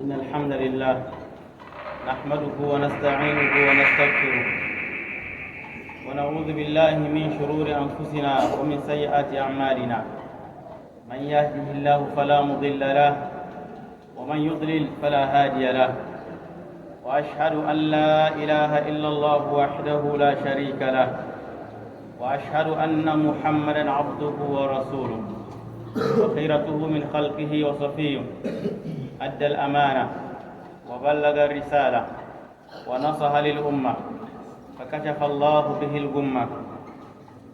إن الحمد لله نحمده ونستعينه ونستغفره ونعوذ بالله من شرور أنفسنا ومن سيئات أعمالنا. من يهده الله فلا مضل له ومن يضلل فلا هادي له. وأشهد أن لا إله إلا الله وحده لا شريك له وأشهد أن محمدا عبده ورسوله وخيرته من خلقه وصفيه. أدى الأمانة وبلغ الرسالة ونصح للأمة فكشف الله به الغمة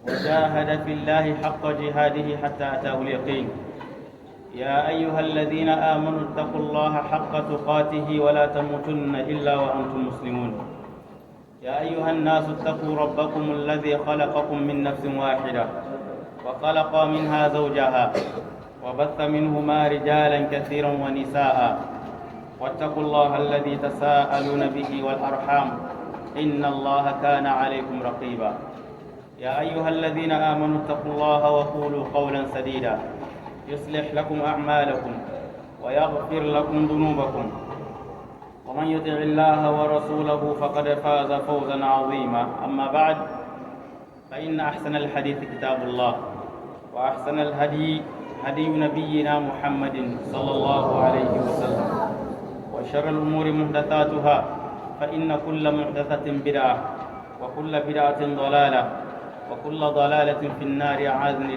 وجاهد في الله حق جهاده حتى أتاه اليقين. يا أيها الذين آمنوا اتقوا الله حق تقاته ولا تموتن إلا وأنتم مسلمون. يا أيها الناس اتقوا ربكم الذي خلقكم من نفس واحدة وخلق منها زوجها وبث منهما رجالا كثيرا ونساء واتقوا الله الذي تساءلون به والأرحام إن الله كان عليكم رقيبا. يا أيها الذين آمنوا اتقوا الله وقولوا قولا سديدا يصلح لكم أعمالكم ويغفر لكم ذنوبكم ومن يطع الله ورسوله فقد فاز فوزا عظيما. أما بعد فإن أحسن الحديث كتاب الله وأحسن الهدي هدي نبينا محمد صلى الله عليه وسلم وشر الأمور محدثاتها فإن كل محدثة بدعة وكل بدعة ضلالة وكل ضلالة في النار. أعاذني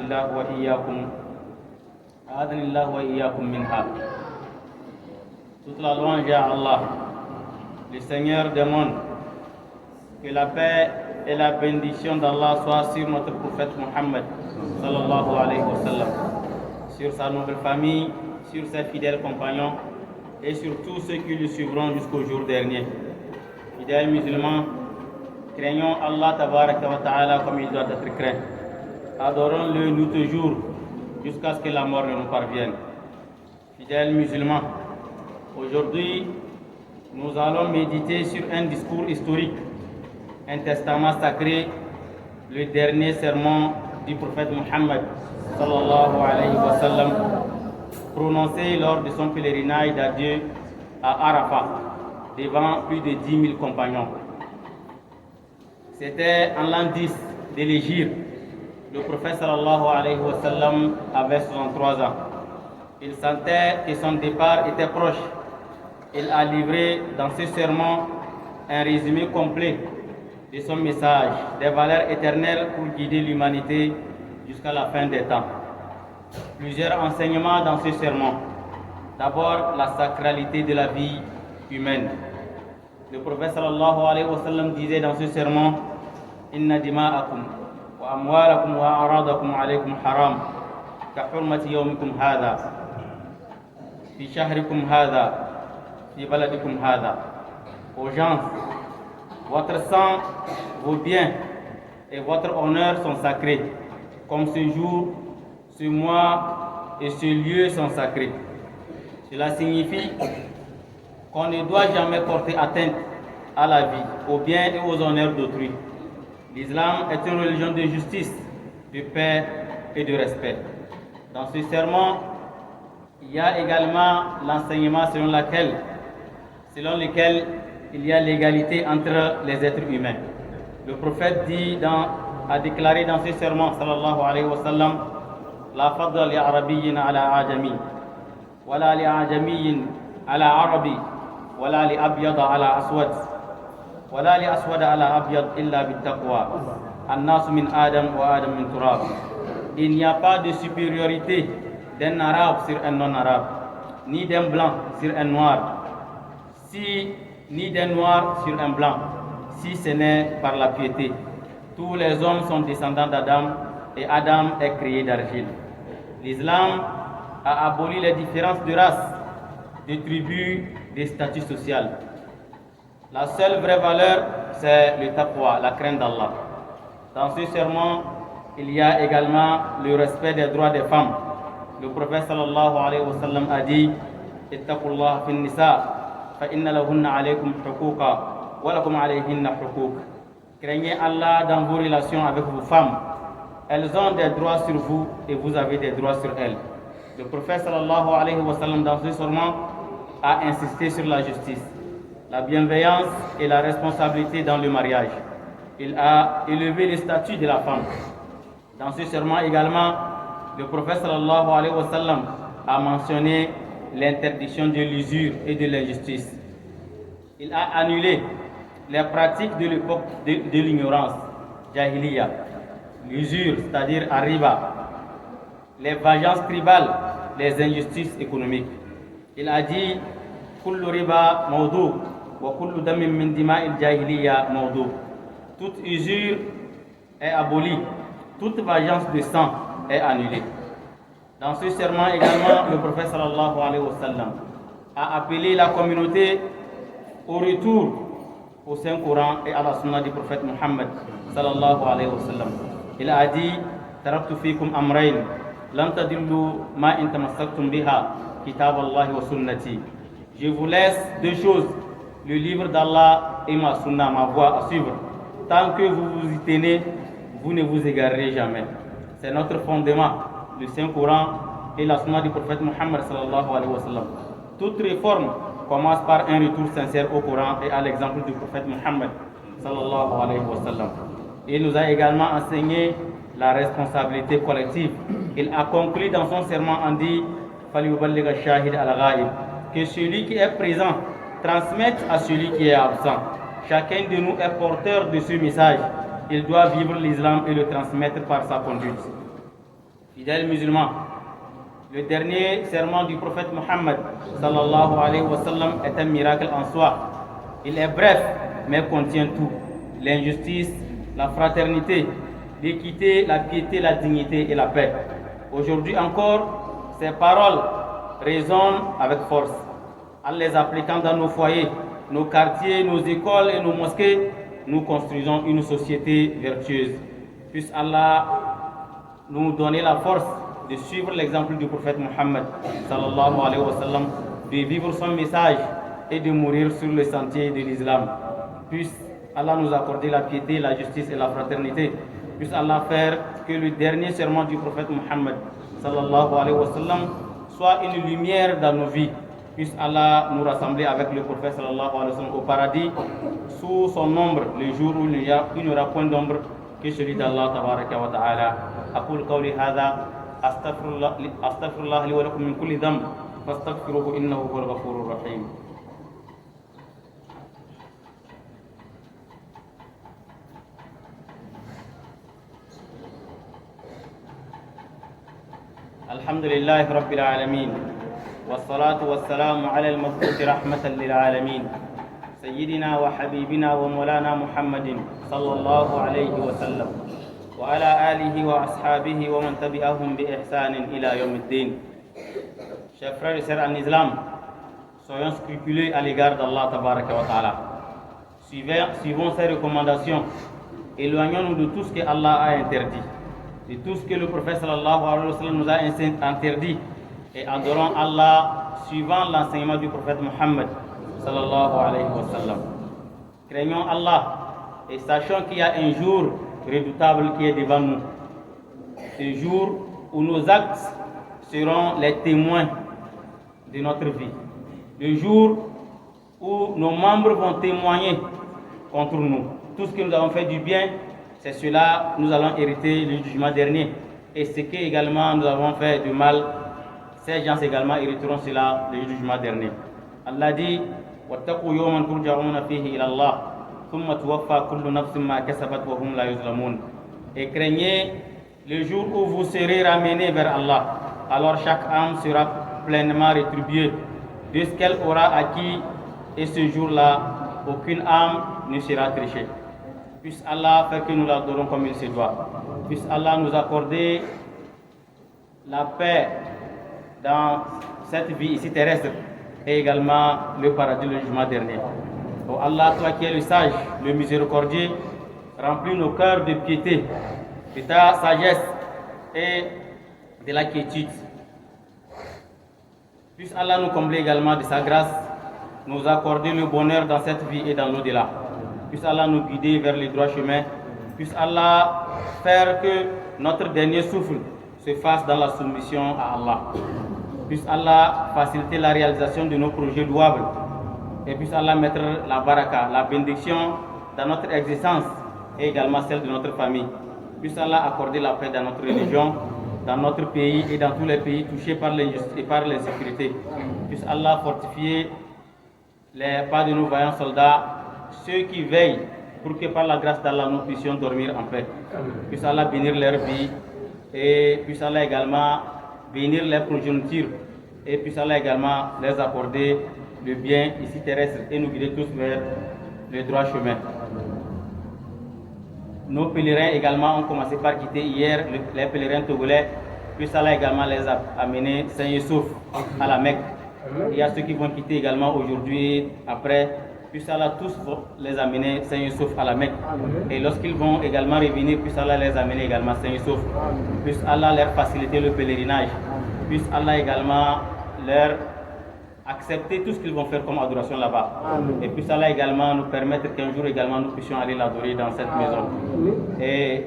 الله وإياكم منها. Toute la louange à Allah, le Seigneur des mondes. Que la paix et la bénédiction d'Allah soient sur notre prophète Muhammad sallallahu alayhi wa sallam, sur sa noble famille, sur ses fidèles compagnons et sur tous ceux qui le suivront jusqu'au jour dernier. Fidèles musulmans, craignons Allah tabaraka wa ta'ala comme il doit être craint. Adorons-le nous toujours jusqu'à ce que la mort ne nous parvienne. Fidèles musulmans, aujourd'hui, nous allons méditer sur un discours historique, un testament sacré, le dernier sermon du prophète Muhammad sallallahu alayhi wa sallam, prononcé lors de son pèlerinage d'adieu à Arafat, devant plus de 10 000 compagnons. C'était en l'an 10 de l'Hégire. Le prophète sallallahu alayhi wa sallam avait 63 ans. Il sentait que son départ était proche. Il a livré dans ce sermon un résumé complet de son message, des valeurs éternelles pour guider l'humanité jusqu'à la fin des temps. Plusieurs enseignements dans ce sermon. D'abord, la sacralité de la vie humaine. Le prophète sallallahu alayhi wa sallam disait dans ce sermon: Inna dima'akum wa amwalakum wa aradakum alaykum haram ka hurmati yawmikum hadha fi shahrikum hadha fi baladikum hadha. Aux gens, votre sang, vos biens et votre honneur sont sacrés, comme ce jour, ce mois et ce lieu sont sacrés. Cela signifie qu'on ne doit jamais porter atteinte à la vie, aux biens et aux honneurs d'autrui. L'islam est une religion de justice, de paix et de respect. Dans ce sermon, il y a également l'enseignement selon lequel il y a l'égalité entre les êtres humains. Le prophète a déclaré dans ce sermon sallallahu alayhi wa sallam: La fadla li arabiyyin ala ajami, wala li ajamiyyin ala arabi, wala li abyada ala aswad, wala li aswada ala abyad illa bittaqwa. An-nas min Adam wa Adam min turab. Il n'y a pas de supériorité d'un arabe sur un non-arabe, ni d'un blanc sur un noir, ni d'un noir sur un blanc, si ce n'est par la piété. Tous les hommes sont descendants d'Adam et Adam est créé d'argile. L'islam a aboli les différences de race, de tribus, de statut social. La seule vraie valeur, c'est le taqwa, la crainte d'Allah. Dans ce sermon, il y a également le respect des droits des femmes. Le prophète sallallahu alayhi wa sallam a dit: Ittaqullah fin nisa, fa inna lahunna alaykum huquqa wa lakum alayhinna huquq. Craignez Allah dans vos relations avec vos femmes. Elles ont des droits sur vous et vous avez des droits sur elles. Le prophète sallallahu alayhi wa sallam dans ce sermon a insisté sur la justice, la bienveillance et la responsabilité dans le mariage. Il a élevé le statut de la femme. Dans ce serment également, le prophète sallallahu alayhi wa sallam a mentionné l'interdiction de l'usure et de l'injustice. Il a annulé les pratiques de l'époque de l'ignorance, jahiliya, l'usure, c'est-à-dire arriba, les vengeances tribales, les injustices économiques. Il a dit kullu riba mawdu wa kullu damin min dima'il jahiliya mawdu. Toute usure est abolie, toute vengeance de sang est annulée. Dans ce serment également, le prophète sallallahu alayhi wa sallam a appelé la communauté au retour au Saint-Coran et à la sunna du prophète Muhammad sallallahu alayhi wa sallam. Il a dit taraktu fikum amrayn lan tadillu ma in tamassaktum biha kitab Allah wa sunnati. Je vous laisse deux choses, le livre d'Allah et ma sunna, ma voie à suivre. Tant que vous vous y tenez, vous ne vous égarerez jamais. C'est notre fondement, le Saint-Coran et la sunna du prophète Muhammad sallallahu alayhi wa sallam. Toute réforme commence par un retour sincère au Coran et à l'exemple du prophète Muhammad sallallahu alayhi wa sallam. Il nous a également enseigné la responsabilité collective. Il a conclu dans son serment en dit que celui qui est présent transmette à celui qui est absent. Chacun de nous est porteur de ce message. Il doit vivre l'islam et le transmettre par sa conduite. Fidèles musulmans, le dernier serment du prophète Muhammad sallallahu alayhi wa sallam est un miracle en soi. Il est bref mais contient tout: l'injustice, la fraternité, l'équité, la piété, la dignité et la paix. Aujourd'hui encore, ces paroles résonnent avec force. En les appliquant dans nos foyers, nos quartiers, nos écoles et nos mosquées, nous construisons une société vertueuse. Puisse Allah nous donner la force de suivre l'exemple du prophète Muhammad sallallahu alayhi wa sallam, de vivre son message et de mourir sur le sentier de l'islam. Puisse Allah nous accorder la piété, la justice et la fraternité. Puisse Allah faire que le dernier serment du prophète Muhammad sallallahu alayhi wa sallam soit une lumière dans nos vies. Puisse Allah nous rassembler avec le prophète sallallahu alayhi wa sallam au paradis sous son ombre, le jour où il n'y aura point d'ombre que celui d'Allah tabaraka wa ta'ala. أقول قولي هذا أستغفر الله لي ولكم من كل ذنب فاستغفروه إنه هو الغفور الرحيم. الحمد لله رب العالمين والصلاة والسلام على المبعوث رحمة للعالمين سيدنا وحبيبنا ومولانا محمد صلى الله عليه وسلم وعلى آله وأصحابه ومن تبعهم بإحسان إلى يوم الدين. Chers frères et sœurs en islam, soyons scrupuleux à l'égard d'Allah tabaraka wa ta'ala. Suivons ses recommandations. Éloignons-nous de tout ce que Allah a interdit, de tout ce que le prophète sallallahu alayhi wa sallam nous a interdit, et adorons Allah suivant l'enseignement du prophète Muhammad sallallahu alayhi wa sallam. Craignons Allah et sachons qu'il y a un jour redoutable qui est devant nous. Ce jour où nos actes seront les témoins de notre vie. Le jour où nos membres vont témoigner contre nous. Tout ce que nous avons fait du bien, c'est cela nous allons hériter le jugement dernier. Et ce que également nous avons fait du mal, ces gens également hériteront cela le jugement dernier. Allah dit وَاتَّقُوا يَوْمًا تُرْجَعُونَ فِيهِ إِلَى اللَّهِ ثُمَّ تُوَفَّى كُلُّ نَفْسٍ مَا كَسَبَتْ وَهُمْ لَا يُظْلَمُونَ. Et craignez le jour où vous serez ramenés vers Allah. Alors chaque âme sera pleinement rétribuée de ce qu'elle aura acquis, et ce jour-là, aucune âme ne sera trichée. Puisse Allah faire que nous l'adorons comme il se doit. Puisse Allah nous accorder la paix dans cette vie ici terrestre et également le paradis le jugement dernier. Oh Allah, toi qui es le sage, le miséricordieux, remplis nos cœurs de piété, de ta sagesse et de la quiétude. Puisse Allah nous combler également de sa grâce, nous accorder le bonheur dans cette vie et dans l'au-delà. Puisse Allah nous guider vers le droit chemin. Puisse Allah faire que notre dernier souffle se fasse dans la soumission à Allah. Puisse Allah faciliter la réalisation de nos projets louables. Et puisse Allah mettre la baraka, la bénédiction dans notre existence et également celle de notre famille. Puisse Allah accorder la paix dans notre religion, dans notre pays et dans tous les pays touchés par l'injustice et par l'insécurité. Puisse Allah fortifier les pas de nos vaillants soldats, ceux qui veillent pour que par la grâce d'Allah nous puissions dormir en paix. Puisse Allah bénir leur vie et puisse Allah également bénir les progénitures et puisse Allah également les accorder le bien ici terrestre et nous guider tous vers le droit chemin. Nos pèlerins également ont commencé par quitter hier les pèlerins togolais. Puisse Allah également les amener Saint-Youssouf à la Mecque. Il y a ceux qui vont quitter également aujourd'hui, après. Puisse Allah tous les amener Saint-Youssouf à la Mecque. Et lorsqu'ils vont également revenir, puisse Allah les amener également Saint-Youssouf. Puisse Allah leur faciliter le pèlerinage. Puisse Allah également leur accepter tout ce qu'ils vont faire comme adoration là-bas. Et puisse Allah également nous permettre qu'un jour également nous puissions aller l'adorer dans cette maison. Et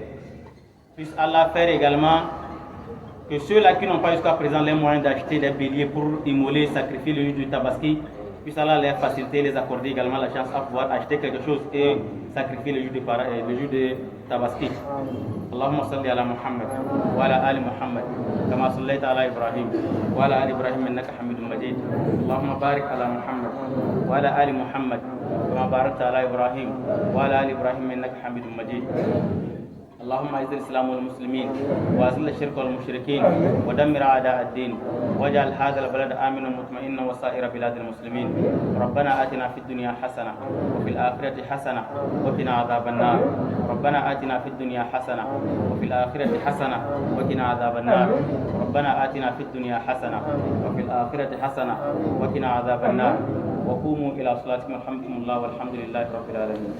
puisse Allah faire également que ceux-là qui n'ont pas jusqu'à présent les moyens d'acheter des béliers pour immoler, sacrifier le jour du Tabaski, puisse Allah les faciliter, les accorder également la chance à pouvoir acheter quelque chose et sacrifier le jour de Tabaski. Allahumma salli ala Muhammad wa ala ali Muhammad kama sallaita ala Ibrahim wa ala ali Ibrahim innaka Hamidum Majid. Allahumma barik ala Muhammad wa ala ali Muhammad kama barakta ala Ibrahim wa ala ali Ibrahim innaka Hamidum Majid. اللهم اعز الاسلام والمسلمين واذل الشرك والمشركين ودمر اعداء الدين واجعل هذا البلد امنا مطمئنا وسائر بلاد المسلمين. ربنا اتنا في الدنيا حسنه وفي الاخره حسنه وقنا عذاب النار. ربنا اتنا في الدنيا حسنه وفي الاخره حسنه وقنا عذاب النار. ربنا اتنا في الدنيا حسنه وفي الاخره حسنه وقنا عذاب النار. وقوموا الى صلاتكم. الحمد لله والحمد لله رب العالمين.